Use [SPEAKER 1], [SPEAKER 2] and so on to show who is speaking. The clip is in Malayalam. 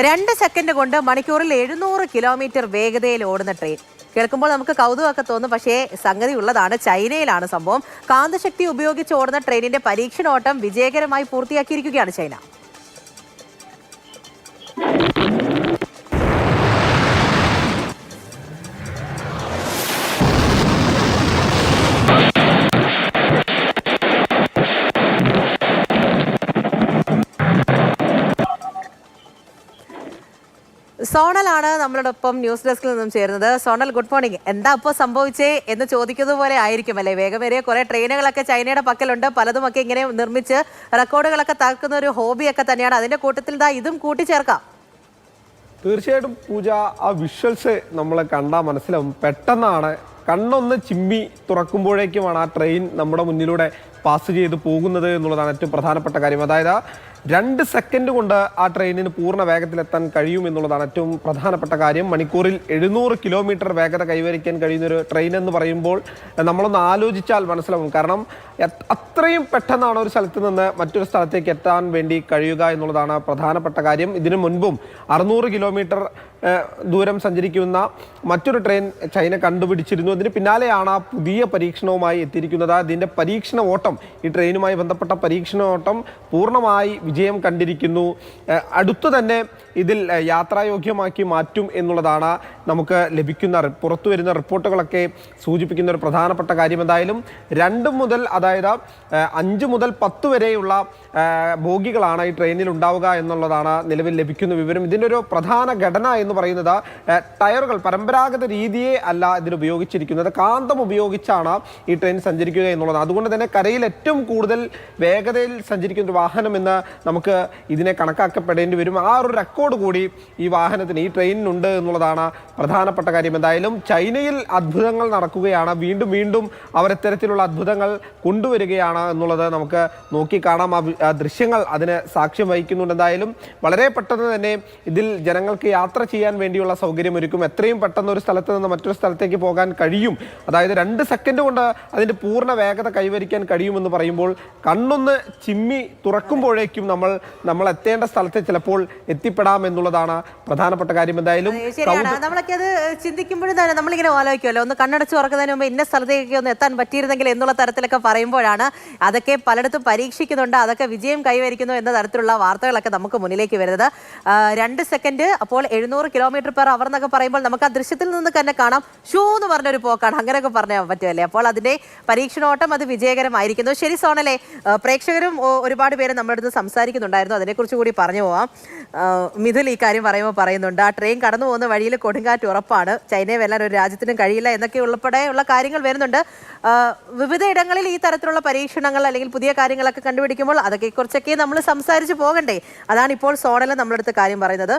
[SPEAKER 1] 2 സെക്കൻഡ് കൊണ്ട് മണിക്കൂറിൽ 700 കിലോമീറ്റർ വേഗതയിൽ ഓടുന്ന ട്രെയിൻ കേൾക്കുമ്പോൾ നമുക്ക് കൗതുകമൊക്കെ തോന്നും. പക്ഷേ സംഗതി ഉള്ളതാണ്. ചൈനയിലാണ് സംഭവം. കാന്തശക്തി ഉപയോഗിച്ച് ഓടുന്ന ട്രെയിനിന്റെ പരീക്ഷണോട്ടം വിജയകരമായി പൂർത്തിയാക്കിയിരിക്കുകയാണ് ചൈന. സോണലാണ് നമ്മളോടൊപ്പം ന്യൂസ് ഡെസ്കിൽ നിന്നും ചേരുന്നത്. Zonal, good morning. എന്താ ഇപ്പോൾ സംഭവിച്ചേ എന്ന് ചോദിക്കുന്നത് പോലെ ആയിരിക്കും അല്ലേ? വേഗമേറിയ കുറെ ട്രെയിനുകളൊക്കെ ചൈനയുടെ പക്കലുണ്ട്. പലതുമൊക്കെ ഇങ്ങനെ നിർമ്മിച്ച് റെക്കോർഡുകളൊക്കെ തകർക്കുന്ന ഒരു ഹോബിയൊക്കെ തന്നെയാണ്. അതിന്റെ കൂട്ടത്തിൽ ഇതും കൂട്ടിച്ചേർക്കാം.
[SPEAKER 2] തീർച്ചയായിട്ടും പൂജ, ആ വിഷ്വൽസ് നമ്മൾ കണ്ടാൽ മനസ്സിലാവും. പെട്ടെന്നാണ് കണ്ണൊന്ന് ചിമ്മി തുറക്കുമ്പോഴേക്കുമാണ് ആ ട്രെയിൻ നമ്മുടെ മുന്നിലൂടെ പാസ് ചെയ്ത് പോകുന്നത് എന്നുള്ളതാണ് ഏറ്റവും പ്രധാനപ്പെട്ട കാര്യം. അതായത് 2 സെക്കൻഡ് കൊണ്ട് ആ ട്രെയിനിന് പൂർണ്ണ വേഗത്തിലെത്താൻ കഴിയും എന്നുള്ളതാണ് ഏറ്റവും പ്രധാനപ്പെട്ട കാര്യം. മണിക്കൂറിൽ 700 കിലോമീറ്റർ വേഗത കൈവരിക്കാൻ കഴിയുന്നൊരു ട്രെയിൻ എന്ന് പറയുമ്പോൾ നമ്മളൊന്ന് ആലോചിച്ചാൽ മനസ്സിലാവും. കാരണം അത്രയും പെട്ടെന്നാണ് ഒരു സ്ഥലത്ത് നിന്ന് മറ്റൊരു സ്ഥലത്തേക്ക് എത്താൻ വേണ്ടി കഴിയുക എന്നുള്ളതാണ് പ്രധാനപ്പെട്ട കാര്യം. ഇതിനു മുൻപും 600 കിലോമീറ്റർ ദൂരം സഞ്ചരിക്കുന്ന മറ്റൊരു ട്രെയിൻ ചൈന കണ്ടുപിടിച്ചിരുന്നു. അതിന് പിന്നാലെയാണ് ആ പുതിയ പരീക്ഷണവുമായി എത്തിയിരിക്കുന്നത്. അതിൻ്റെ പരീക്ഷണ ഓട്ടം, ഈ ട്രെയിനുമായി ബന്ധപ്പെട്ട പരീക്ഷണ ഓട്ടം പൂർണ്ണമായി വിജയം കണ്ടിരിക്കുന്നു. അടുത്തു തന്നെ ഇതിൽ യാത്രായോഗ്യമാക്കി മാറ്റും എന്നുള്ളതാണ് നമുക്ക് ലഭിക്കുന്ന പുറത്തു വരുന്ന റിപ്പോർട്ടുകളൊക്കെ സൂചിപ്പിക്കുന്ന ഒരു പ്രധാനപ്പെട്ട കാര്യം. എന്തായാലും 2 മുതൽ, അതായത് 5 മുതൽ 10 വരെയുള്ള ബോഗികളാണ് ഈ ട്രെയിനിൽ ഉണ്ടാവുക എന്നുള്ളതാണ് നിലവിൽ ലഭിക്കുന്ന വിവരം. ഇതിൻ്റെ ഒരു പ്രധാന ഘടന എന്ന് പറയുന്നത് ടയറുകൾ പരമ്പരാഗത രീതിയെ അല്ല ഇതിൽ ഉപയോഗിച്ചിരിക്കുന്നത്. കാന്തം ഉപയോഗിച്ചാണ് ഈ ട്രെയിൻ സഞ്ചരിക്കുക എന്നുള്ളതാണ്. അതുകൊണ്ട് തന്നെ കരയിൽ ഏറ്റവും കൂടുതൽ വേഗതയിൽ സഞ്ചരിക്കുന്ന ഒരു വാഹനം എന്ന് നമുക്ക് ഇതിനെ കണക്കാക്കപ്പെടേണ്ടി വരും. ആ ഒരു റെക്കോർഡ് കൂടി ഈ വാഹനത്തിന്, ഈ ട്രെയിനിനുണ്ട് എന്നുള്ളതാണ് പ്രധാനപ്പെട്ട കാര്യം. എന്തായാലും ചൈനയിൽ അത്ഭുതങ്ങൾ നടക്കുകയാണ്. വീണ്ടും വീണ്ടും അവർ ഇത്തരത്തിലുള്ള അത്ഭുതങ്ങൾ കൊണ്ടുവരികയാണ് എന്നുള്ളത് നമുക്ക് നോക്കിക്കാണാം. ആ ദൃശ്യങ്ങൾ അതിന് സാക്ഷ്യം വഹിക്കുന്നുണ്ട്. എന്തായാലും വളരെ പെട്ടെന്ന് തന്നെ ഇതിൽ ജനങ്ങൾക്ക് യാത്ര ചെയ്യാൻ വേണ്ടിയുള്ള സൗകര്യമൊരുക്കും. എത്രയും പെട്ടെന്ന് ഒരു സ്ഥലത്ത് നിന്ന് മറ്റൊരു സ്ഥലത്തേക്ക് പോകാൻ കഴിയും. അതായത് 2 സെക്കൻഡ് കൊണ്ട് അതിൻ്റെ പൂർണ്ണ വേഗത കൈവരിക്കാൻ കഴിയുമെന്ന് പറയുമ്പോൾ കണ്ണൊന്ന് ചിമ്മി തുറക്കുമ്പോഴേക്കും നമ്മൾ എത്തേണ്ട സ്ഥലത്ത് ചിലപ്പോൾ എത്തിപ്പെടാം എന്നുള്ളതാണ് പ്രധാനപ്പെട്ട കാര്യം. എന്തായാലും
[SPEAKER 1] ശരിയാണ്. നമ്മളൊക്കെ അത് ചിന്തിക്കുമ്പോഴും തന്നെ നമ്മളിങ്ങനെ ആലോചിക്കുമല്ലോ, ഒന്ന് കണ്ണടച്ച് തുറക്കുന്നതിന് മുമ്പ് ഇന്ന സ്ഥലത്തേക്ക് ഒന്ന് എത്താൻ പറ്റിയിരുന്നെങ്കിൽ എന്നുള്ള തരത്തിലൊക്കെ പറയുമ്പോഴാണ് അതൊക്കെ പലയിടത്തും പരീക്ഷിക്കുന്നുണ്ട്, അതൊക്കെ വിജയം കൈവരിക്കുന്നു എന്ന തരത്തിലുള്ള വാർത്തകളൊക്കെ നമുക്ക് മുന്നിലേക്ക് വരുന്നത്. 2 സെക്കൻഡ്, അപ്പോൾ 700 km/h എന്നൊക്കെ പറയുമ്പോൾ നമുക്ക് ആ ദൃശ്യത്തിൽ നിന്ന് തന്നെ കാണാം. ഷൂ എന്ന് പറഞ്ഞൊരു പോക്കാണ്, അങ്ങനെയൊക്കെ പറഞ്ഞാൽ പറ്റുമല്ലേ? അപ്പോൾ അതിന്റെ പരീക്ഷണോട്ടം അത് വിജയകരമായിരിക്കുന്നു. ശരി സോണലെ, പ്രേക്ഷകരും ഒരുപാട് പേര് നമ്മുടെ അടുത്ത് സംസാരിക്കുന്നുണ്ടായിരുന്നു, അതിനെക്കുറിച്ച് കൂടി പറഞ്ഞു പോവാം. മിഥുൽ ഈ കാര്യം പറയുന്നുണ്ട്, ആ ട്രെയിൻ കടന്നു പോകുന്ന വഴിയിൽ കൊടുങ്കാറ്റ് ഉറപ്പാണ്, ചൈനയെ വെല്ലാൻ ഒരു രാജ്യത്തിനും കഴിയില്ല എന്നൊക്കെ ഉൾപ്പെടെയുള്ള കാര്യങ്ങൾ വരുന്നുണ്ട്. വിവിധ ഇടങ്ങളിൽ ഈ തരത്തിലുള്ള പരീക്ഷണങ്ങൾ അല്ലെങ്കിൽ പുതിയ കാര്യങ്ങളൊക്കെ കണ്ടുപിടിക്കുമ്പോൾ അതൊക്കെ കുറിച്ചൊക്കെ നമ്മൾ സംസാരിച്ച് പോകണ്ടേ? അതാണ് ഇപ്പോൾ സോണൽ നമ്മുടെ അടുത്ത് കാര്യം പറയുന്നത്.